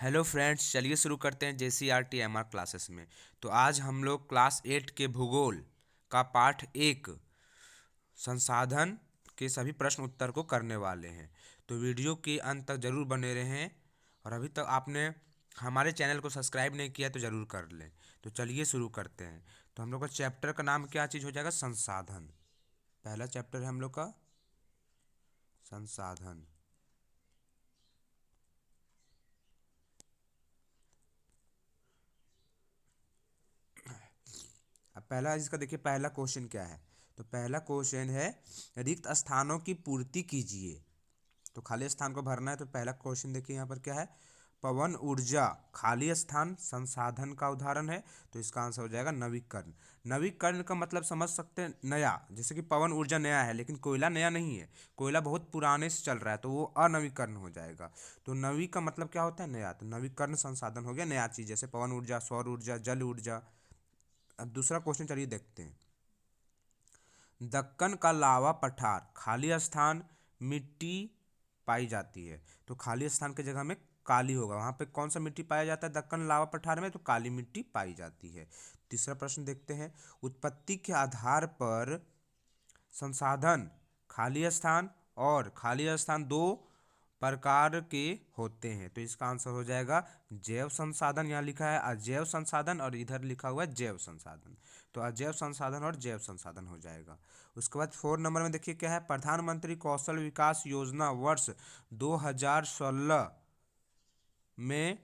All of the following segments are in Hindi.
हेलो फ्रेंड्स, चलिए शुरू करते हैं JCRT MR क्लासेस में। तो आज हम लोग क्लास 8 के भूगोल का पाठ 1 संसाधन के सभी प्रश्न उत्तर को करने वाले हैं। तो वीडियो के अंत तक जरूर बने रहें और अभी तक आपने हमारे चैनल को सब्सक्राइब नहीं किया तो ज़रूर कर लें। तो चलिए शुरू करते हैं। तो हम लोग का चैप्टर का नाम क्या चीज़ हो जाएगा? संसाधन। पहला चैप्टर है हम लोग का संसाधन। अब पहला इसका देखिए, पहला क्वेश्चन क्या है। तो पहला क्वेश्चन है, रिक्त स्थानों की पूर्ति कीजिए। तो खाली स्थान को भरना है। तो पहला क्वेश्चन देखिए यहाँ पर क्या है, पवन ऊर्जा खाली स्थान संसाधन का उदाहरण है। तो इसका आंसर हो जाएगा नवीकरण। नवीकरण का मतलब समझ सकते हैं नया, जैसे कि पवन ऊर्जा नया है लेकिन कोयला नया नहीं है, कोयला बहुत पुराने से चल रहा है तो वो अनवीकरण हो जाएगा। तो नवी का मतलब क्या होता है? नया। तो नवीकरण संसाधन हो गया नया चीज़, जैसे पवन ऊर्जा, सौर ऊर्जा, जल ऊर्जा। अब दूसरा क्वेश्चन चलिए देखते हैं। दक्कन का लावा पठार खाली स्थान मिट्टी पाई जाती है। तो खाली स्थान की जगह में काली होगा, वहाँ पे कौन सा मिट्टी पाया जाता है दक्कन लावा पठार में? तो काली मिट्टी पाई जाती है। तीसरा प्रश्न देखते हैं, उत्पत्ति के आधार पर संसाधन खाली स्थान और खाली स्थान दो प्रकार के होते हैं। तो इसका आंसर हो जाएगा जैव संसाधन। यहाँ लिखा है अजैव संसाधन और इधर लिखा हुआ है जैव संसाधन। तो अजैव संसाधन और जैव संसाधन हो जाएगा। उसके बाद 4 नंबर में देखिए क्या है, प्रधानमंत्री कौशल विकास योजना वर्ष 2016 में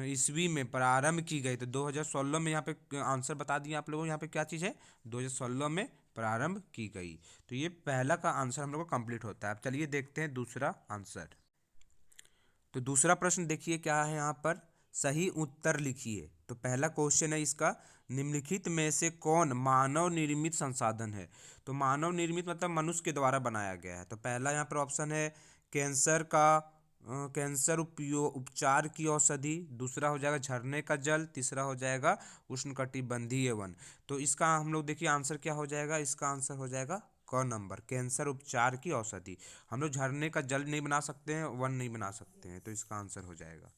ईस्वी में प्रारंभ की गई। तो 2016 में यहाँ पे आंसर बता दिए आप लोगों को, यहाँ पे क्या चीज़ है, 2016 में प्रारंभ की गई। तो ये पहला का आंसर हम लोग को कंप्लीट होता है। अब चलिए देखते हैं दूसरा आंसर। तो दूसरा प्रश्न देखिए क्या है यहाँ पर, सही उत्तर लिखिए। तो पहला क्वेश्चन है इसका, निम्नलिखित में से कौन मानव निर्मित संसाधन है? तो मानव निर्मित मतलब मनुष्य के द्वारा बनाया गया है। तो पहला यहाँ पर ऑप्शन है कैंसर का कैंसर उपचार की औषधि। दूसरा हो जाएगा झरने का जल। तीसरा हो जाएगा उष्णकटिबंधीय वन। तो इसका हम लोग देखिए आंसर क्या हो जाएगा, इसका आंसर हो जाएगा क नंबर, कैंसर उपचार की औषधि। हम लोग झरने का जल नहीं बना सकते हैं, वन नहीं बना सकते हैं, तो इसका आंसर हो जाएगा।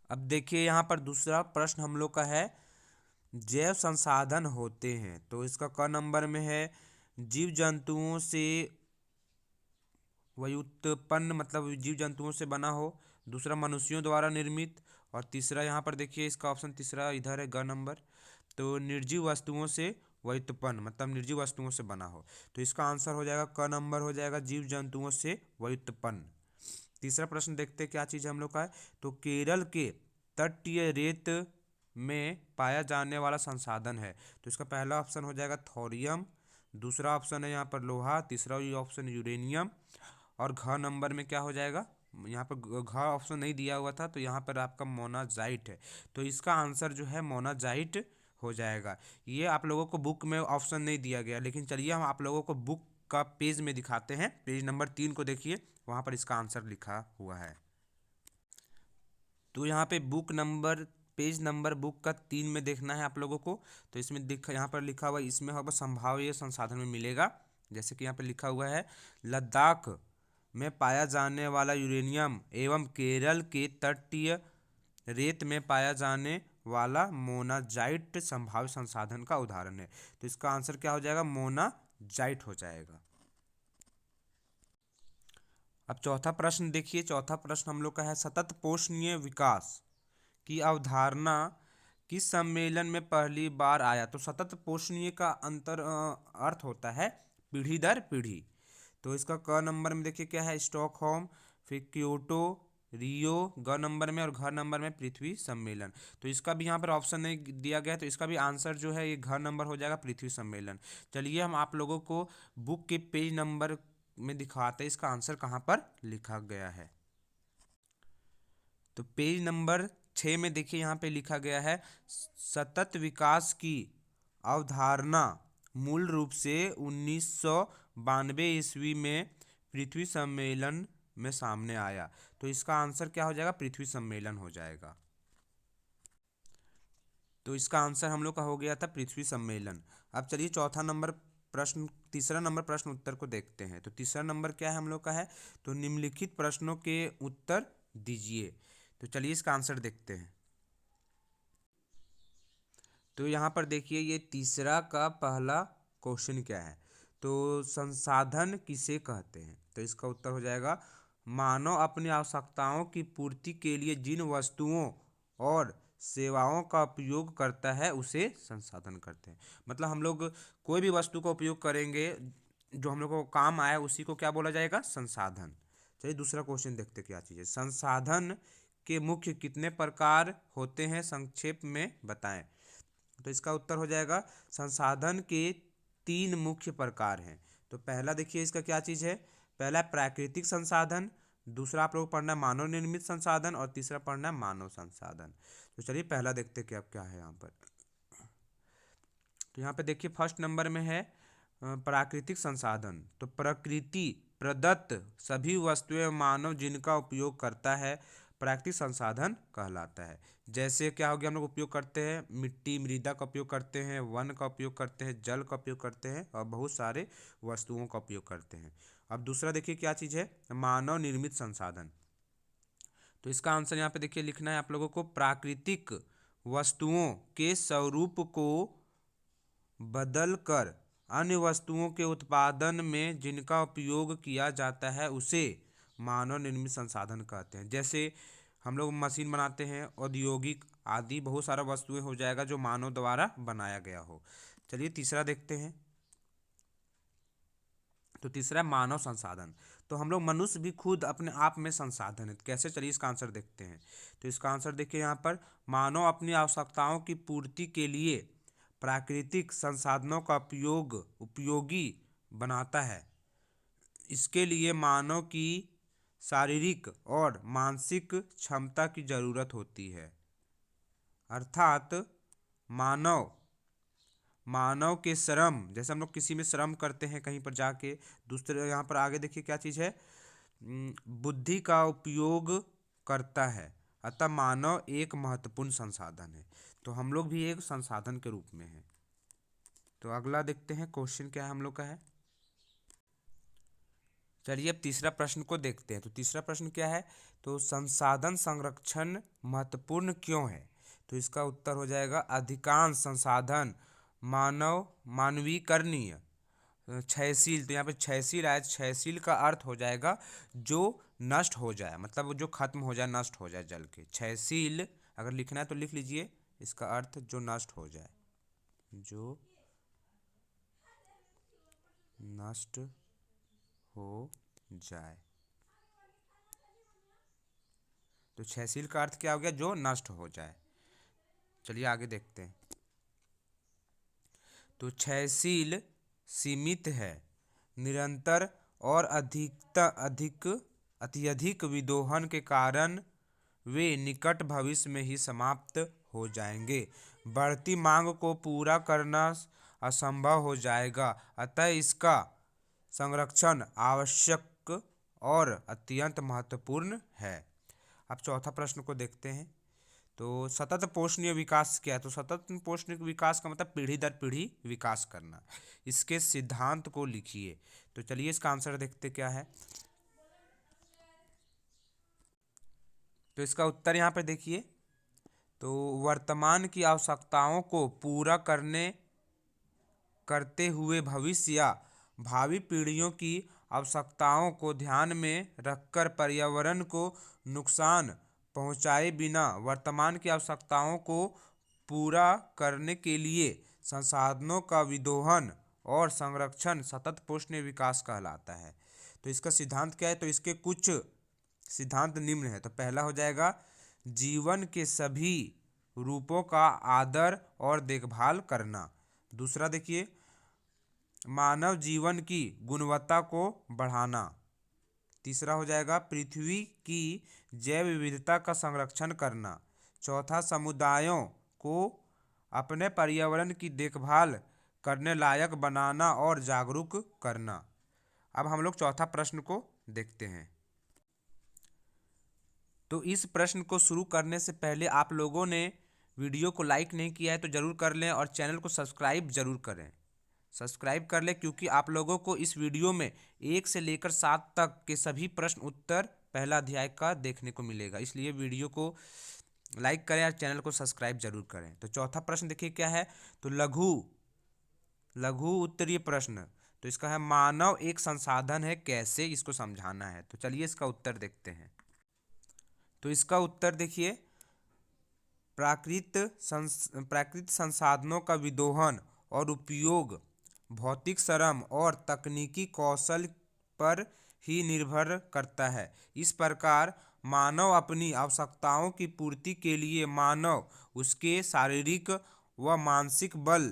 अब देखिए यहाँ पर दूसरा प्रश्न हम लोग का है, जैव संसाधन होते हैं। तो इसका क नंबर में है जीव जंतुओं से व्युत्पन्न, मतलब जीव जंतुओं से बना हो। दूसरा मनुष्यों द्वारा निर्मित। और तीसरा यहाँ पर देखिए इसका ऑप्शन तीसरा इधर है ग नंबर, तो निर्जीव वस्तुओं से व्युत्पन्न, मतलब निर्जीव वस्तुओं से बना हो। तो इसका आंसर हो जाएगा क नंबर, हो जाएगा जीव जंतुओं से व्युत्पन्न। तीसरा प्रश्न देखते हैं क्या चीज़ हम लोग का है। तो केरल के तटीय रेत में पाया जाने वाला संसाधन है। तो इसका पहला ऑप्शन हो जाएगा थोरियम। दूसरा ऑप्शन है यहाँ पर लोहा। तीसरा ऑप्शन यूरेनियम। और घ नंबर में क्या हो जाएगा, यहाँ पर घ ऑप्शन नहीं दिया हुआ था तो यहाँ पर आपका मोनाजाइट है। तो इसका आंसर जो है मोनाजाइट हो जाएगा। ये आप लोगों को बुक में ऑप्शन नहीं दिया गया, लेकिन चलिए हम आप लोगों को बुक का पेज में दिखाते हैं। पेज नंबर 3 को देखिए, वहाँ पर इसका आंसर लिखा हुआ है। तो यहाँ पे book number, page number book का 3 में देखना है आप लोगों को। तो इसमें यहाँ पर लिखा हुआ, इसमें होगा संभाव्य संसाधन में मिलेगा। जैसे कि यहाँ पे लिखा हुआ है, लद्दाख में पाया जाने वाला यूरेनियम एवं केरल के तटीय रेत में पाया जाने वाला मोनाजाइट संभाव्य संसाधन का उदाहरण है। तो इसका आंसर क्या हो जाएगा, मोनाजाइट हो जाएगा। अब चौथा प्रश्न देखिए, चौथा प्रश्न हम लोग का है, सतत पोषणीय विकास की अवधारणा किस सम्मेलन में पहली बार आया? तो सतत पोषणीय का अर्थ होता है पीढ़ी दर पीढ़ी। तो इसका क नंबर में देखिए क्या है, स्टॉकहोम, फिर क्योटो, रियो ग नंबर में, और घ नंबर में पृथ्वी सम्मेलन। तो इसका भी यहाँ पर ऑप्शन नहीं दिया गया, तो इसका भी आंसर जो है ये घ नंबर हो जाएगा, पृथ्वी सम्मेलन। चलिए हम आप लोगों को बुक के पेज नंबर में दिखाते हैं इसका आंसर कहाँ पर लिखा गया है। तो पेज नंबर 6 में देखिए यहाँ पे लिखा गया है, सतत विकास की अवधारणा मूल रूप से 1992 ईस्वी में पृथ्वी सम्मेलन में सामने आया। तो इसका आंसर क्या हो जाएगा, पृथ्वी सम्मेलन हो जाएगा। तो इसका आंसर हम लोग का हो गया था पृथ्वी सम्मेलन। अब चलिए चौथा नंबर प्रश्न, तीसरा नंबर प्रश्न उत्तर को देखते हैं। तो तीसरा नंबर क्या है हम लोग का है, तो निम्नलिखित प्रश्नों के उत्तर दीजिए। तो चलिए इसका आंसर देखते हैं। तो यहाँ पर देखिए ये तीसरा का पहला क्वेश्चन क्या है। तो संसाधन किसे कहते हैं, तो इसका उत्तर हो जाएगा मानव अपनी आवश्यकताओं की पूर्ति के लिए जिन वस्तुओं और सेवाओं का उपयोग करता है उसे संसाधन करते हैं। मतलब हम लोग कोई भी वस्तु का उपयोग करेंगे जो हम लोग को काम आए उसी को क्या बोला जाएगा, संसाधन। चलिए दूसरा क्वेश्चन देखते क्या चीज़ है। संसाधन के मुख्य कितने प्रकार होते हैं, संक्षेप में बताएं। तो इसका उत्तर हो जाएगा संसाधन के 3 मुख्य प्रकार हैं। तो पहला देखिए इसका क्या चीज़ है, पहला प्राकृतिक संसाधन, दूसरा आप लोग पढ़ना है मानव निर्मित संसाधन और तीसरा पढ़ना है मानव संसाधन। तो चलिए पहला देखते क्या क्या है यहाँ पर। तो यहाँ पे देखिए फर्स्ट नंबर में है प्राकृतिक संसाधन। तो प्रकृति प्रदत्त सभी वस्तुएं मानव जिनका उपयोग करता है प्राकृतिक संसाधन कहलाता है। जैसे क्या हो गया, हम लोग उपयोग करते हैं मिट्टी मृदा का उपयोग करते हैं, वन का उपयोग करते हैं, जल का उपयोग करते हैं और बहुत सारे वस्तुओं का उपयोग करते हैं। अब दूसरा देखिए क्या चीज़ है, मानव निर्मित संसाधन। तो इसका आंसर यहाँ पे देखिए लिखना है आप लोगों को, प्राकृतिक वस्तुओं के स्वरूप को बदल कर अन्य वस्तुओं के उत्पादन में जिनका उपयोग किया जाता है उसे मानव निर्मित संसाधन कहते हैं। जैसे हम लोग मशीन बनाते हैं, औद्योगिक आदि बहुत सारा वस्तुएं हो जाएगा जो मानव द्वारा बनाया गया हो। चलिए तीसरा देखते हैं। तो तीसरा मानव संसाधन। तो हम लोग मनुष्य भी खुद अपने आप में संसाधन है। कैसे, चलिए इसका आंसर देखते हैं। तो इसका आंसर देखिए यहाँ पर, मानव अपनी आवश्यकताओं की पूर्ति के लिए प्राकृतिक संसाधनों का उपयोगी बनाता है। इसके लिए मानव की शारीरिक और मानसिक क्षमता की जरूरत होती है। अर्थात मानव के श्रम, जैसे हम लोग किसी में श्रम करते हैं कहीं पर जाके, दूसरे यहाँ पर आगे देखिए क्या चीज़ है, बुद्धि का उपयोग करता है। अतः मानव एक महत्वपूर्ण संसाधन है। तो हम लोग भी एक संसाधन के रूप में हैं। तो अगला देखते हैं क्वेश्चन क्या है हम लोग का है। चलिए अब तीसरा प्रश्न को देखते हैं। तो तीसरा प्रश्न क्या है, तो संसाधन संरक्षण महत्वपूर्ण क्यों है। तो इसका उत्तर हो जाएगा अधिकांश संसाधन मानवीकरणीय क्षयशील। तो यहाँ पे क्षयशील आया, क्षयशील का अर्थ हो जाएगा जो नष्ट हो जाए, मतलब वो जो खत्म हो जाए, नष्ट हो जाए जल के। क्षयशील अगर लिखना है तो लिख लीजिए, इसका अर्थ जो नष्ट हो जाए, जो नष्ट हो जाए। तो क्षयशील का अर्थ क्या हो गया, जो नष्ट हो जाए। चलिए आगे देखते हैं। तो क्षयशील सीमित है, निरंतर और अत्यधिक विदोहन के कारण वे निकट भविष्य में ही समाप्त हो जाएंगे। बढ़ती मांग को पूरा करना असंभव हो जाएगा, अतः इसका संरक्षण आवश्यक और अत्यंत महत्वपूर्ण है। अब चौथा प्रश्न को देखते हैं। तो सतत पोषणीय विकास क्या है। तो सतत पोषणीय विकास का मतलब पीढ़ी दर पीढ़ी विकास करना। इसके सिद्धांत को लिखिए। तो चलिए इसका आंसर देखते क्या है। तो इसका उत्तर यहाँ पे देखिए, तो वर्तमान की आवश्यकताओं को पूरा करते हुए भविष्य या भावी पीढ़ियों की आवश्यकताओं को ध्यान में रखकर पर्यावरण को नुकसान पहुंचाए बिना वर्तमान की आवश्यकताओं को पूरा करने के लिए संसाधनों का विदोहन और संरक्षण सतत पोषणीय विकास कहलाता है। तो इसका सिद्धांत क्या है, तो इसके कुछ सिद्धांत निम्न है। तो पहला हो जाएगा जीवन के सभी रूपों का आदर और देखभाल करना। दूसरा देखिए मानव जीवन की गुणवत्ता को बढ़ाना। तीसरा हो जाएगा पृथ्वी की जैव विविधता का संरक्षण करना। चौथा समुदायों को अपने पर्यावरण की देखभाल करने लायक बनाना और जागरूक करना। अब हम लोग चौथा प्रश्न को देखते हैं। तो इस प्रश्न को शुरू करने से पहले आप लोगों ने वीडियो को लाइक नहीं किया है तो ज़रूर कर लें और चैनल को सब्सक्राइब ज़रूर करें। सब्सक्राइब कर लें क्योंकि आप लोगों को इस वीडियो में 1 से लेकर 7 तक के सभी प्रश्न उत्तर पहला अध्याय का देखने को मिलेगा, इसलिए वीडियो को लाइक करें और चैनल को सब्सक्राइब जरूर करें। तो चौथा प्रश्न देखिए क्या है, तो लघु लघु उत्तरीय प्रश्न। तो इसका है मानव एक संसाधन है, कैसे इसको समझाना है। तो चलिए इसका उत्तर देखते हैं। तो इसका उत्तर देखिए, प्राकृत संसाधनों का विदोहन और उपयोग भौतिक श्रम और तकनीकी कौशल पर ही निर्भर करता है। इस प्रकार मानव अपनी आवश्यकताओं की पूर्ति के लिए मानव उसके शारीरिक व मानसिक बल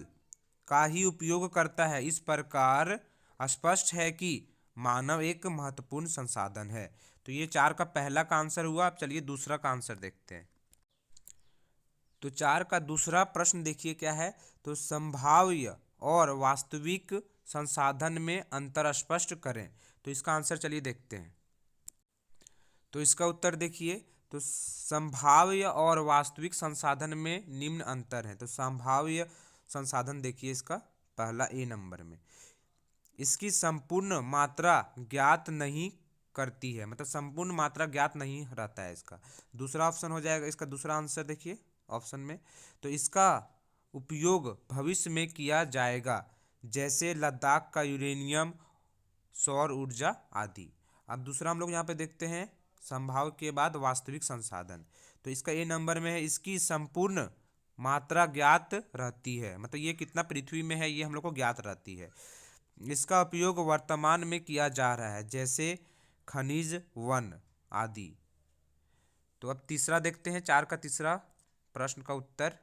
का ही उपयोग करता है। इस प्रकार स्पष्ट है कि मानव एक महत्वपूर्ण संसाधन है। तो ये 4 का पहला का आंसर हुआ। अब चलिए दूसरा का आंसर देखते हैं। तो 4 का दूसरा प्रश्न देखिए क्या है, तो संभाव्य और वास्तविक संसाधन में अंतर स्पष्ट करें। तो इसका आंसर चलिए देखते हैं। तो इसका उत्तर देखिए, तो संभाव्य और वास्तविक संसाधन में निम्न अंतर है। तो संभाव्य संसाधन देखिए इसका पहला ए नंबर में, इसकी संपूर्ण मात्रा ज्ञात नहीं करती है, मतलब संपूर्ण मात्रा ज्ञात नहीं रहता है इसका। दूसरा ऑप्शन हो जाएगा इसका दूसरा आंसर देखिए ऑप्शन में, तो इसका उपयोग भविष्य में किया जाएगा, जैसे लद्दाख का यूरेनियम, सौर ऊर्जा आदि। अब दूसरा हम लोग यहाँ पे देखते हैं संभाव्य के बाद वास्तविक संसाधन। तो इसका ए नंबर में है, इसकी संपूर्ण मात्रा ज्ञात रहती है, मतलब ये कितना पृथ्वी में है ये हम लोग को ज्ञात रहती है। इसका उपयोग वर्तमान में किया जा रहा है, जैसे खनिज, वन आदि। तो अब तीसरा देखते हैं, 4 का तीसरा प्रश्न का उत्तर।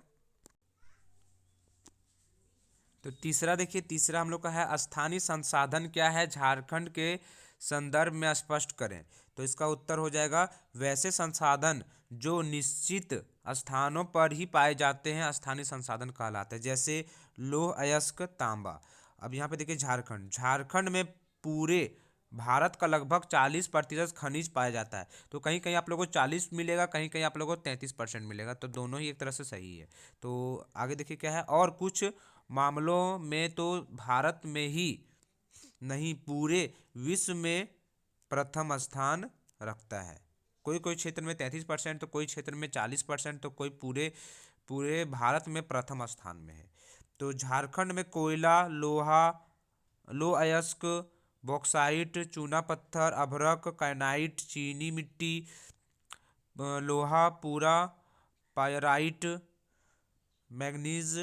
तो तीसरा देखिए, तीसरा हम लोग का है स्थानीय संसाधन क्या है, झारखंड के संदर्भ में स्पष्ट करें। तो इसका उत्तर हो जाएगा वैसे संसाधन जो निश्चित स्थानों पर ही पाए जाते हैं स्थानीय संसाधन कहलाते हैं, जैसे लौह अयस्क, तांबा। अब यहाँ पे देखिए झारखंड में पूरे भारत का लगभग 40% खनिज पाया जाता है। तो कहीं कहीं आप लोगों को 40 मिलेगा, कहीं कहीं आप लोगों को 33% मिलेगा, तो दोनों ही एक तरह से सही है। तो आगे देखिए क्या है, और कुछ मामलों में तो भारत में ही नहीं पूरे विश्व में प्रथम स्थान रखता है। कोई कोई क्षेत्र में 33%, तो कोई क्षेत्र में 40%, तो कोई पूरे पूरे भारत में प्रथम स्थान में है। तो झारखंड में कोयला, लोह अयस्क, बॉक्साइट, चूना पत्थर, अभ्रक, काइनाइट, चीनी मिट्टी, लोहा पूरा, पायराइट, मैग्नीज,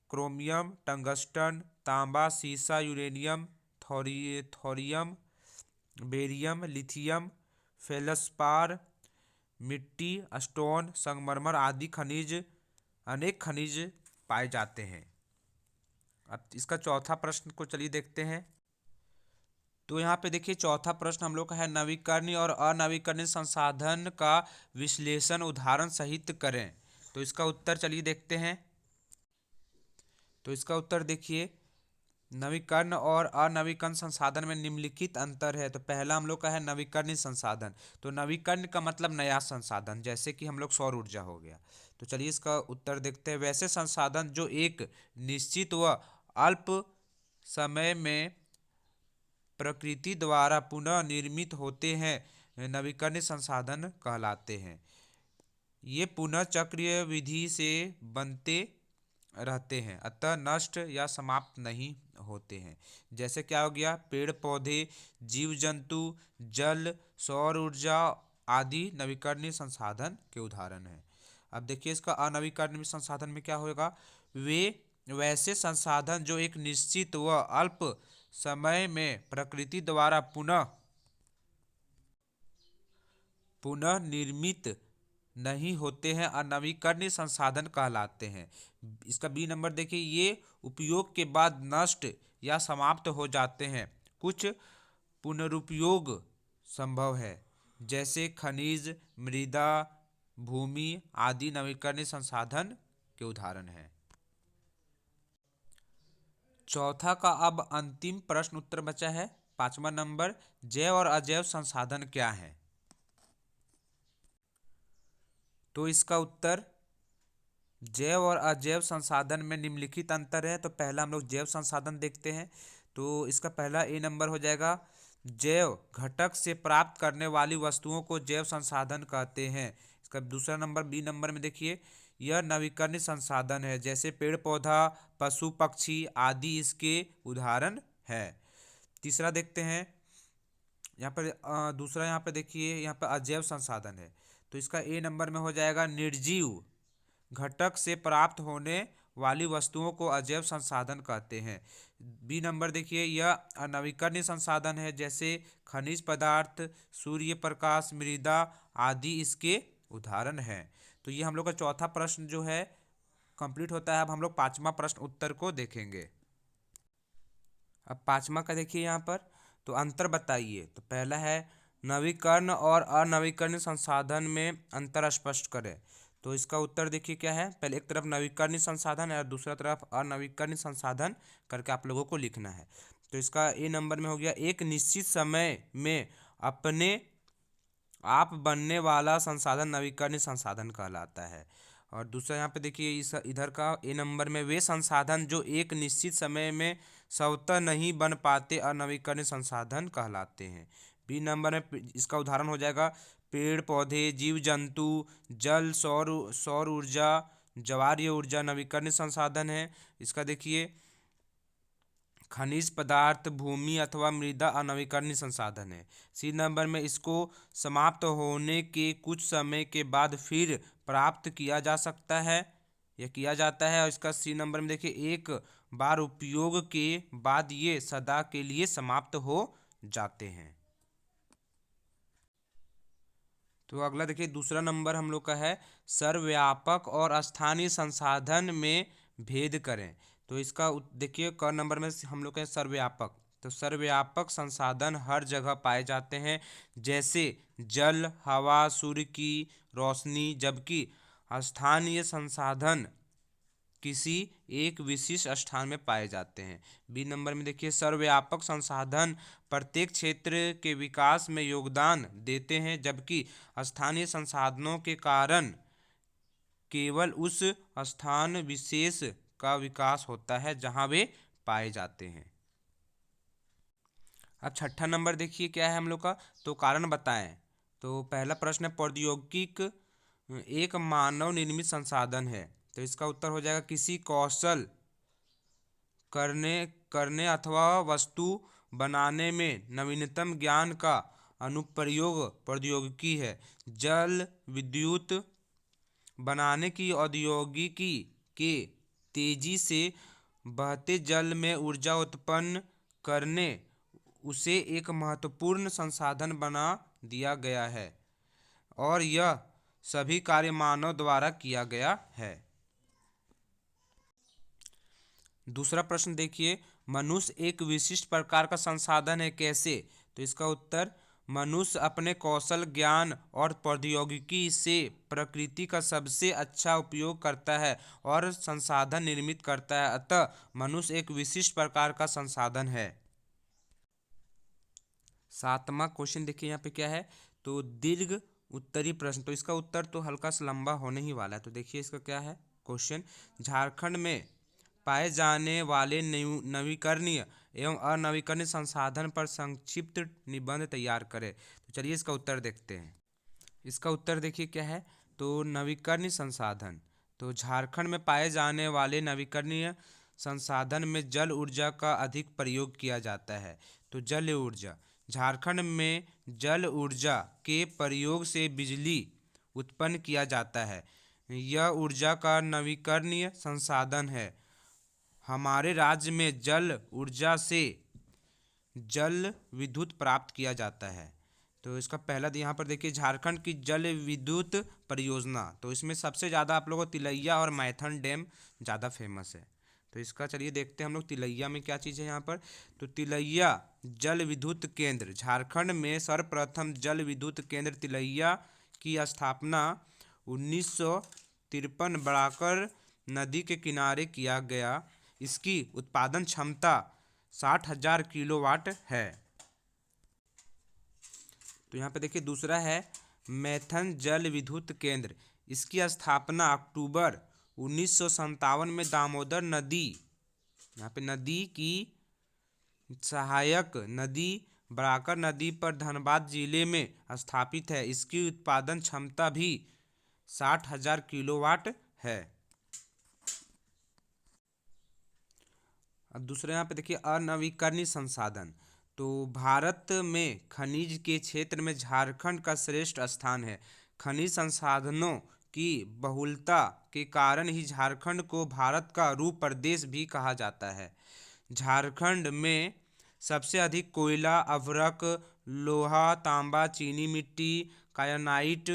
क्रोमियम, टंगस्टन, तांबा, सीसा, uranium, thorium, barium, lithium, feldspar, मिट्टी, स्टोन, संगमरमर आदि अनेक खनिज पाए जाते हैं। अब इसका चौथा प्रश्न को चलिए देखते हैं। तो यहाँ पे देखिए चौथा प्रश्न हम लोग का है नवीकरणीय और अनवीकरणीय संसाधन का विश्लेषण उदाहरण सहित करें। तो इसका उत्तर चलिए देखते हैं। तो इसका उत्तर देखिए, नवीकरण और अनवीकरण संसाधन में निम्नलिखित अंतर है। तो पहला हम लोग का है नवीकरणीय संसाधन। तो नवीकरण का मतलब नया संसाधन, जैसे कि हम लोग सौर ऊर्जा हो गया। तो चलिए इसका उत्तर देखते हैं, वैसे संसाधन जो एक निश्चित व अल्प समय में प्रकृति द्वारा पुनः निर्मित होते हैं नवीकरणीय संसाधन कहलाते हैं। ये पुनः चक्रीय विधि से बनते रहते हैं, अतः नष्ट या समाप्त नहीं होते हैं। जैसे क्या हो गया, पेड़ पौधे, जीव जंतु, जल, सौर ऊर्जा आदि नवीकरणीय संसाधन के उदाहरण हैं। अब देखिए इसका अनवीकरणीय संसाधन में क्या होगा, वे वैसे संसाधन जो एक निश्चित व अल्प समय में प्रकृति द्वारा पुनः निर्मित नहीं होते हैं, अनवीकरणीय संसाधन कहलाते हैं। इसका बी नंबर देखिए, ये उपयोग के बाद नष्ट या समाप्त हो जाते हैं, कुछ पुनरुपयोग संभव है, जैसे खनिज, मृदा, भूमि आदि नवीकरणीय संसाधन के उदाहरण हैं। चौथा का अब अंतिम प्रश्न उत्तर बचा है 5वां नंबर, जैव और अजैव संसाधन क्या है। तो इसका उत्तर, जैव और अजैव संसाधन में निम्नलिखित अंतर है। तो पहला हम लोग जैव संसाधन देखते हैं। तो इसका पहला ए नंबर हो जाएगा जैव घटक से प्राप्त करने वाली वस्तुओं को जैव संसाधन कहते हैं। इसका दूसरा नंबर बी नंबर में देखिए, यह नवीकरणीय संसाधन है, जैसे पेड़ पौधा, पशु पक्षी आदि इसके उदाहरण है। तीसरा देखते हैं, यहाँ पर दूसरा यहाँ पे देखिए, यहाँ पर अजैव संसाधन है, तो इसका ए नंबर में हो जाएगा निर्जीव घटक से प्राप्त होने वाली वस्तुओं को अजैव संसाधन कहते हैं। बी नंबर देखिए, यह अनवीकरणीय संसाधन है, जैसे खनिज पदार्थ, सूर्य प्रकाश, मृदा आदि इसके उदाहरण हैं। तो ये हम लोग का चौथा प्रश्न जो है कंप्लीट होता है। अब हम लोग पांचवा प्रश्न उत्तर को देखेंगे। अब पांचवा का देखिए यहाँ पर, तो अंतर बताइए। तो पहला है नवीकरण और अनवीकरणीय संसाधन में अंतर स्पष्ट करें। तो इसका उत्तर देखिए क्या है, पहले एक तरफ नवीकरणीय संसाधन है और दूसरा तरफ अनवीकरणीय संसाधन करके आप लोगों को लिखना है। तो इसका ए नंबर में हो गया, एक निश्चित समय में अपने आप बनने वाला संसाधन नवीकरणीय संसाधन कहलाता है। और दूसरा यहाँ पे देखिए, इस इधर का ए नंबर में, वे संसाधन जो एक निश्चित समय में स्वतः नहीं बन पाते अनवीकरणीय संसाधन कहलाते हैं। बी नंबर में इसका उदाहरण हो जाएगा पेड़ पौधे, जीव जंतु, जल, सौर ऊर्जा, ज्वारीय ऊर्जा नवीकरणीय संसाधन है। इसका देखिए खनिज पदार्थ, भूमि अथवा मृदा अनवीकरणीय संसाधन है। सी नंबर में इसको समाप्त होने के कुछ समय के बाद फिर प्राप्त किया जा सकता है या किया जाता है। और इसका सी नंबर में देखिए, एक बार उपयोग के बाद ये सदा के लिए समाप्त हो जाते हैं। तो अगला देखिए, दूसरा नंबर हम लोग का है सर्वव्यापक और स्थानीय संसाधन में भेद करें। तो इसका देखिए क नंबर में हम लोग का है सर्वव्यापक। तो सर्वव्यापक संसाधन हर जगह पाए जाते हैं, जैसे जल, हवा, सूर्य की रोशनी, जबकि स्थानीय संसाधन किसी एक विशिष्ट स्थान में पाए जाते हैं। बी नंबर में देखिए, सर्वव्यापक संसाधन प्रत्येक क्षेत्र के विकास में योगदान देते हैं, जबकि स्थानीय संसाधनों के कारण केवल उस स्थान विशेष का विकास होता है जहां वे पाए जाते हैं। अब छठा नंबर देखिए क्या है हम लोग का, तो कारण बताएं। तो पहला प्रश्न है, प्रौद्योगिक एक मानव निर्मित संसाधन है। तो इसका उत्तर हो जाएगा, किसी कौशल करने करने अथवा वस्तु बनाने में नवीनतम ज्ञान का अनुप्रयोग प्रौद्योगिकी है। जल विद्युत बनाने की औद्योगिकी के तेजी से बहते जल में ऊर्जा उत्पन्न करने उसे एक महत्वपूर्ण संसाधन बना दिया गया है और यह सभी कार्य मानव द्वारा किया गया है। दूसरा प्रश्न देखिए, मनुष्य एक विशिष्ट प्रकार का संसाधन है, कैसे? तो इसका उत्तर, मनुष्य अपने कौशल, ज्ञान और प्रौद्योगिकी से प्रकृति का सबसे अच्छा उपयोग करता है और संसाधन निर्मित करता है, अतः मनुष्य एक विशिष्ट प्रकार का संसाधन है। सातवां क्वेश्चन देखिए यहाँ पे क्या है, तो दीर्घ उत्तरी प्रश्न। तो इसका उत्तर तो हल्का सा लंबा होने ही वाला है। तो देखिए इसका क्या है क्वेश्चन, झारखंड में पाए जाने वाले नवीकरणीय एवं अनवीकरणीय संसाधन पर संक्षिप्त निबंध तैयार करें। तो चलिए इसका उत्तर देखते हैं। इसका उत्तर देखिए क्या है, तो नवीकरणीय संसाधन। तो झारखंड में पाए जाने वाले नवीकरणीय संसाधन में जल ऊर्जा का अधिक प्रयोग किया जाता है। तो जल ऊर्जा, झारखंड में जल ऊर्जा के प्रयोग से बिजली उत्पन्न किया जाता है। यह ऊर्जा का नवीकरणीय संसाधन है। हमारे राज्य में जल ऊर्जा से जल विद्युत प्राप्त किया जाता है। तो इसका पहला यहाँ पर देखिए, झारखंड की जल विद्युत परियोजना। तो इसमें सबसे ज़्यादा आप लोगों को तिलैया और मैथन डैम ज़्यादा फेमस है। तो इसका चलिए देखते हैं हम लोग तिलैया में क्या चीज़ है यहाँ पर। तो तिलैया जल विद्युत केंद्र, झारखंड में सर्वप्रथम जल विद्युत केंद्र तिलैया की स्थापना 1953 बराकर नदी के किनारे किया गया। इसकी उत्पादन क्षमता 60,000 किलोवाट है। तो यहाँ पे देखिए दूसरा है मैथन जल विद्युत केंद्र। इसकी स्थापना अक्टूबर 1957 में दामोदर नदी, यहाँ पे नदी की सहायक नदी बराकर नदी पर धनबाद जिले में स्थापित है। इसकी उत्पादन क्षमता भी 60,000 किलोवाट है। अब दूसरे यहाँ पे देखिए अनवीकरणीय संसाधन। तो भारत में खनिज के क्षेत्र में झारखंड का श्रेष्ठ स्थान है। खनिज संसाधनों की बहुलता के कारण ही झारखंड को भारत का रूप प्रदेश भी कहा जाता है। झारखंड में सबसे अधिक कोयला, अभ्रक, लोहा, तांबा, चीनी मिट्टी, कायानाइट,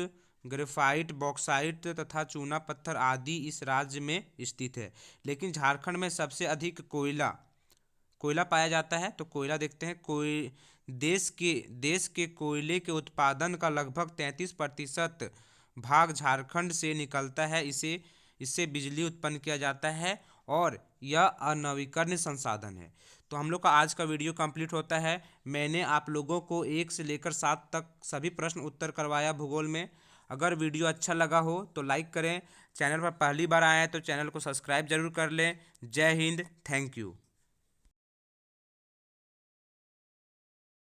ग्रेफाइट, बॉक्साइट तथा चूना पत्थर आदि इस राज्य में स्थित है। लेकिन झारखंड में सबसे अधिक कोयला कोयला पाया जाता है। तो कोयला देखते हैं। देश के कोयले के उत्पादन का लगभग 33% भाग झारखंड से निकलता है। इससे बिजली उत्पन्न किया जाता है और यह अनवीकरणीय संसाधन है। तो हम लोग का आज का वीडियो कंप्लीट होता है। मैंने आप लोगों को 1 से लेकर 7 तक सभी प्रश्न उत्तर करवाया भूगोल में। अगर वीडियो अच्छा लगा हो तो लाइक करें। चैनल पर पहली बार आए हैं तो चैनल को सब्सक्राइब जरूर कर लें। जय हिंद, थैंक यू।